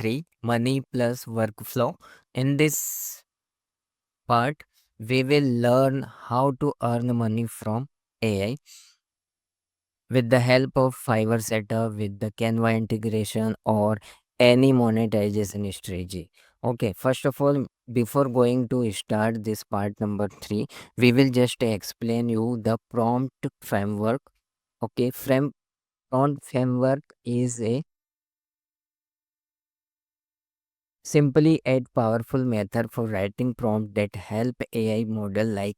3, Money plus Workflow. In this part, we will learn how to earn money from AI with the help of Fiverr setup, with the Canva integration, or any monetization strategy. Okay, first of all, before going to start this part number 3, we will just explain you the prompt framework. Okay, prompt framework is a simply add powerful method for writing prompt that help AI model like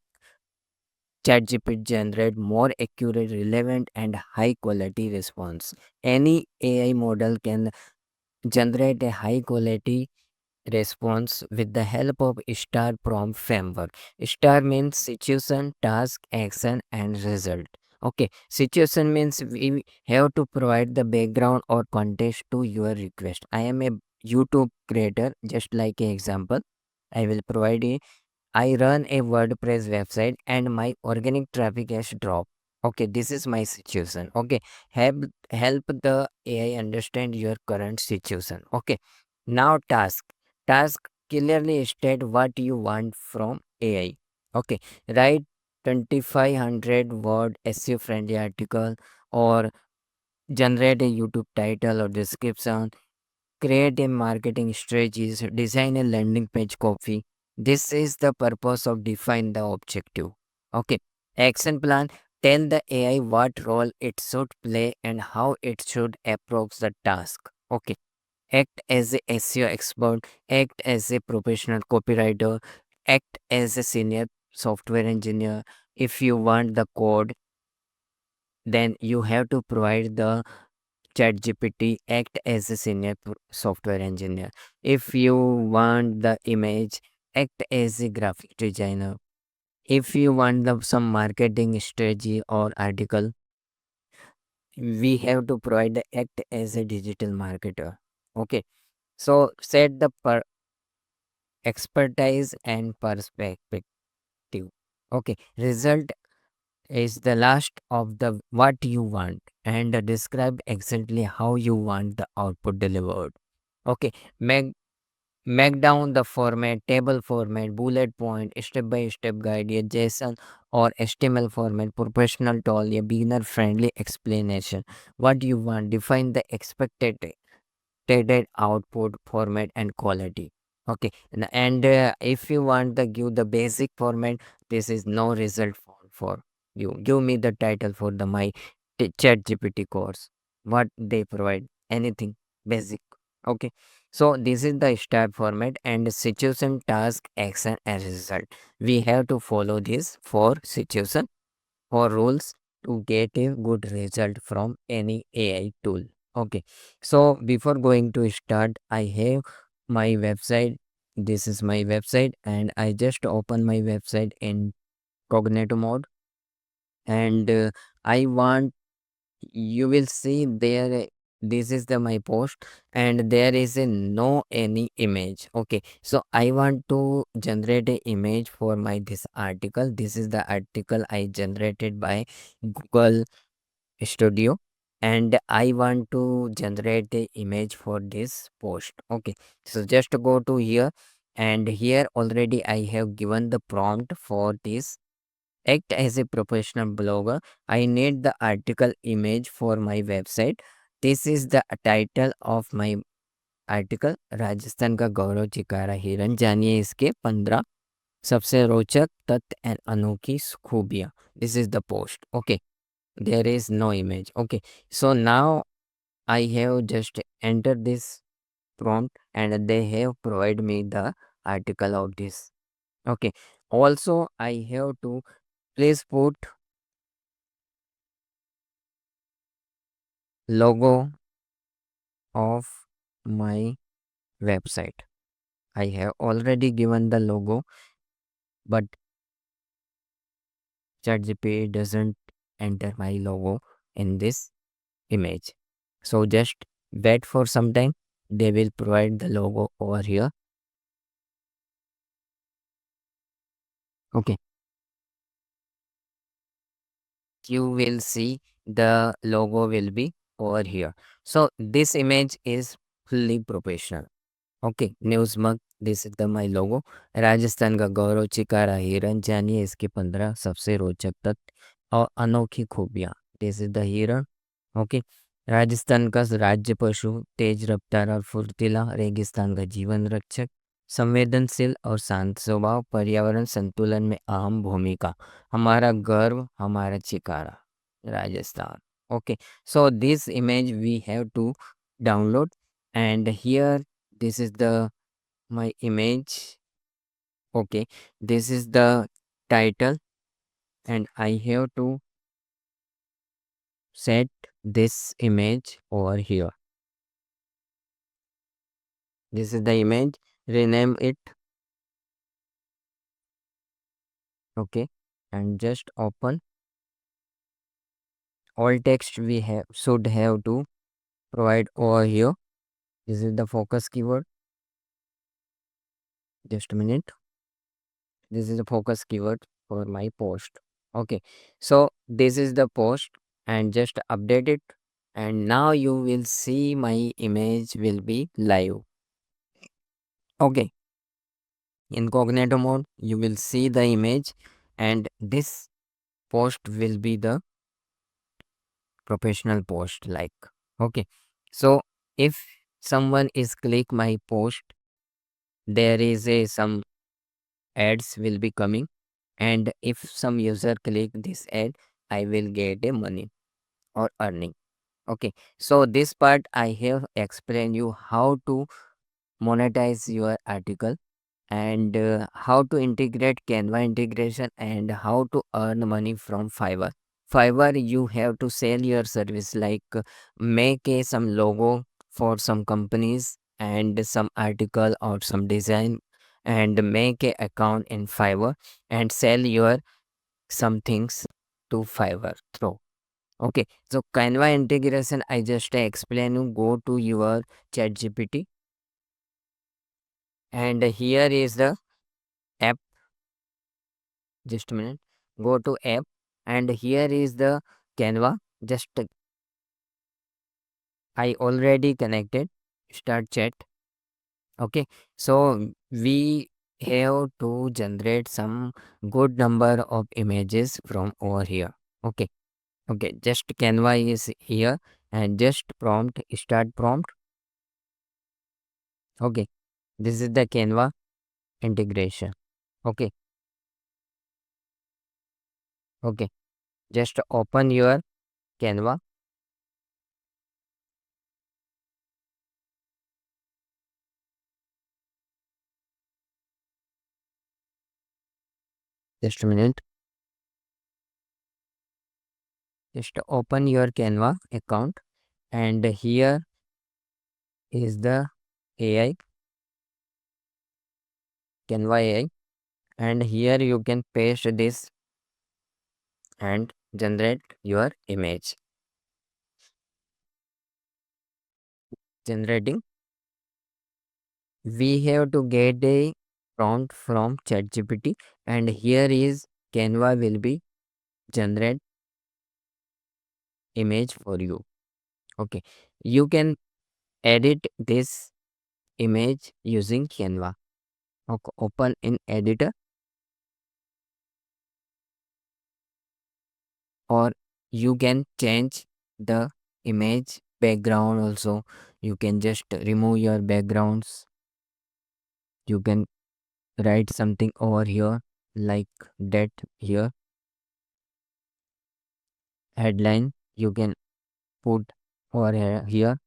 ChatGPT generate more accurate, relevant, and high quality response. Any AI model can generate a high quality response with the help of STAR prompt framework. STAR means situation, task, action, and result. Okay, situation means we have to provide the background or context to your request. I am a YouTube creator, just like an example. I will provide a I run a WordPress website and my organic traffic has dropped. Okay, this is my situation. Okay, help the AI understand your current situation. Okay, now task clearly state what you want from AI. Okay, write 2500 word SEO friendly article, or generate a YouTube title or description, create a marketing strategies, design a landing page copy. This is the purpose of define the objective. Okay. Action plan. Tell the AI what role it should play and how it should approach the task. Okay. Act as a SEO expert, act as a professional copywriter, act as a senior software engineer. If you want the code, then you have to provide the ChatGPT, act as a senior software engineer. If you want the image, act as a graphic designer. If you want some marketing strategy or article, we have to provide the act as a digital marketer. Okay, so set the expertise and perspective. Okay, result is the last of the what you want, and describe exactly how you want the output delivered. Okay, make down the format, table format, bullet point, step by step guide, a JSON or HTML format, professional tool, a beginner friendly explanation. What you want, define the expected stated output format and quality. Okay, and if you want the give the basic format, this is no result for you. Give me the title for the my chat GPT course, what they provide, anything basic. Okay, so this is the step format and situation, task, action, and result. We have to follow this for situation or rules to get a good result from any AI tool. Okay, so before going to start, I have my website. This is my website, and I just open my website in cognito mode, and I want you will see there. This is the my post, and there is a no any image. Okay, so I want to generate a image for my this article. This is the article I generated by Google Studio, and I want to generate the image for this post. Okay, so just go to here, and here already I have given the prompt for this. Act as a professional blogger. I need the article image for my website. This is the title of my article. Rajasthan का गौरव चिकारा हिरन, जानिए इसके 15 सबसे रोचक तथ्य and अनोखी खूबियाँ। This is the post. Okay, there is no image. Okay, so now I have just entered this prompt and they have provided me the article of this. Okay, also I have to please put logo of my website. I have already given the logo, but ChatGPT doesn't enter my logo in this image. So just wait for some time. They will provide the logo over here. Okay, you will see the logo will be over here. So this image is fully professional. Okay, news mug, this is the my logo. Rajasthan का गौरव चिकारा हिरन, जानिए इसके 15 सबसे रोचक तथ्य और अनोखी खूबियाँ। दिस इज़ द हिरन। ओके, राजस्थान का राज्य पशु, तेज रफ्तार और फुर्तीला, रेगिस्तान का जीवन रक्षक, संवेदनशील और शांत स्वभाव, पर्यावरण संतुलन में अहम भूमिका, हमारा गर्व, हमारा चिकारा, Rajasthan. Okay, so this image we have to download, and here this is the my image. Okay, this is the title, and I have to set this image over here. This is the image, rename it. Okay, and just open. All text we have should have to provide over here. This is the focus keyword. Just a minute. This is the focus keyword for my post. Okay, so this is the post, and just update it, and now you will see my image will be live. Okay, incognito mode, you will see the image, and this post will be the professional post like. Okay, so if someone is click my post, there is a some ads will be coming, and if some user click this ad, I will get a money or earning. Okay, so this part I have explained you how to monetize your article, and how to integrate Canva integration, and how to earn money from Fiverr. Fiverr, you have to sell your service like make a some logo for some companies and some article or some design, and make a account in Fiverr and sell your some things to Fiverr through. Okay, so Canva integration, I just explain you. Go to your ChatGPT, and here is the app. Just a minute. Go to app, and here is the Canva. Just I already connected. Start chat. Okay, so we have to generate some good number of images from over here. Okay, okay. Just Canva is here, and just prompt. Start prompt. Okay, this is the Canva integration. Okay, okay. Just open your Canva. Just a minute. Just open your Canva account, and here is the AI, Canva AI, and here you can paste this and generate your image. Generating. We have to get a prompt from ChatGPT, and here is Canva will be generate image for you. Okay, you can edit this image using Canva. Okay, open in editor, or you can change the image background also. You can just remove your backgrounds. You can write something over here like that. Here headline you can put over here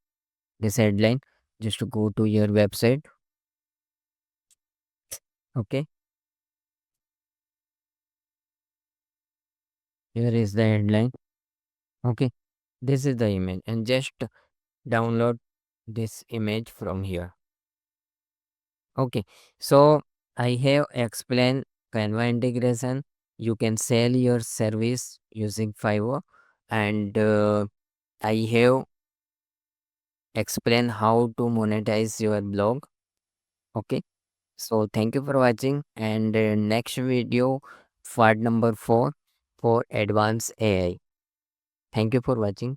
this headline. Just to go to your website. Okay, here is the headline. Okay, this is the image, and just download this image from here. Okay, so I have explained Canva integration. You can sell your service using Fiverr, and I have explained how to monetize your blog. Okay, so thank you for watching, and next video, part number 4 for advanced AI. Thank you for watching.